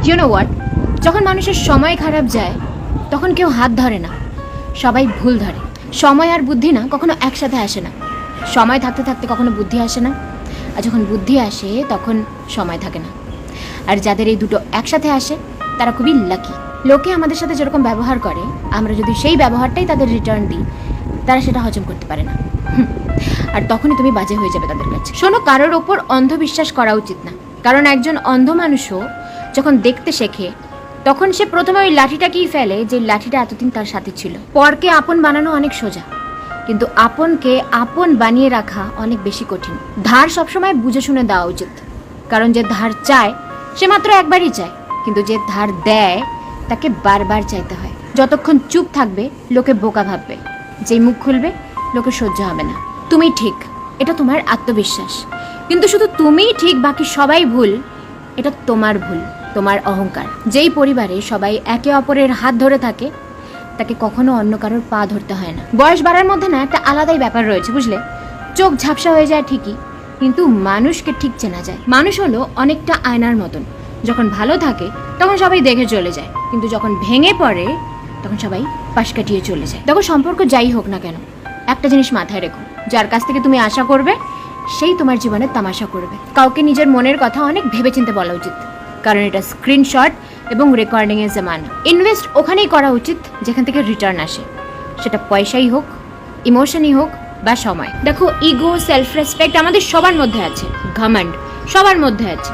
You know what, যখন মানুষের সময় খারাপ যায় তখন কেউ হাত ধরে না, সবাই ভুল ধরে। সময় আর বুদ্ধি না কখনো একসাথে আসে না। সময় থাকতে থাকতে কখনো বুদ্ধি আসে না, আর যখন বুদ্ধি আসে তখন সময় থাকে না। আর যাদের এই দুটো একসাথে আসে তারা খুবই লাকি। লোকে আমাদের সাথে যেরকম ব্যবহার করে, আমরা যদি সেই ব্যবহারটাই তাদের রিটার্ন দিই, তারা সেটা হজম করতে পারে না। আর তখনই তুমি বাজে হয়ে যাবে তাদের কাছে। শোনো, কারোর ওপর অন্ধবিশ্বাস করা উচিত না, কারণ একজন অন্ধ মানুষও যখন দেখতে শেখে তখন সে প্রথমে ওই লাঠিটাকেই ফেলে যে লাঠিটা এতদিন তার সাথে ছিল। পরকে আপন বানানো অনেক সোজা, কিন্তু আপনকে আপন বানিয়ে রাখা অনেক বেশি কঠিন। ধার সবসময় বুঝে শুনে দেওয়া উচিত, কারণ যে ধার চায় সে মাত্র একবারই চায়, কিন্তু যে ধার দেয় তাকে বারবার চাইতে হয়। যতক্ষণ চুপ থাকবে লোকে বোকা ভাববে, যেই মুখ খুলবে লোকে সহ্য হবে না। তুমি ঠিক, এটা তোমার আত্মবিশ্বাস, কিন্তু শুধু তুমিই ঠিক বাকি সবাই ভুল, এটা তোমার ভুল, তোমার অহংকার। যেই পরিবারে সবাই একে অপরের হাত ধরে থাকে তাকে কখনো অন্য কারোর পা ধরতে হয় না। বয়স বাড়ার মধ্যে না একটা আলাদাই ব্যাপার রয়েছে, বুঝলে? চোখ ঝাপসা হয়ে যায় ঠিকই, কিন্তু মানুষকে ঠিক চেনা যায়। মানুষ হলো অনেকটা আয়নার মতন, যখন ভালো থাকে তখন সবাই দেখে চলে যায়, কিন্তু যখন ভেঙে পড়ে তখন সবাই পাশ কাটিয়ে চলে যায়। দেখো, সম্পর্ক যাই হোক না কেন, একটা জিনিস মাথায় রেখো, যার কাছ থেকে তুমি আশা করবে সেই তোমার জীবনে তামাশা করবে। কাউকে নিজের মনের কথা অনেক ভেবেচিন্তে বলা উচিত, কারণ এটা স্ক্রিনশট এবং রেকর্ডিং এর জামানা। ইনভেস্ট ওখানেই করা উচিত যেখান থেকে রিটার্ন আসে, সেটা পয়সাই হোক, ইমোশনই হোক বা সময়। দেখো, ইগো, সেলফ রেসপেক্ট আমাদের সবার মধ্যে আছে, ঘমন্ড সবার মধ্যে আছে,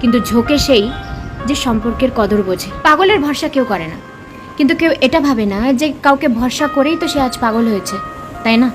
কিন্তু ঝোঁকে সেই যে সম্পর্কের কদর বোঝে। পাগলের ভরসা কেউ করে না, কিন্তু কেউ এটা ভাবে না যে কাউকে ভরসা করেই তো সে আজ পাগল হয়েছে, তাই না?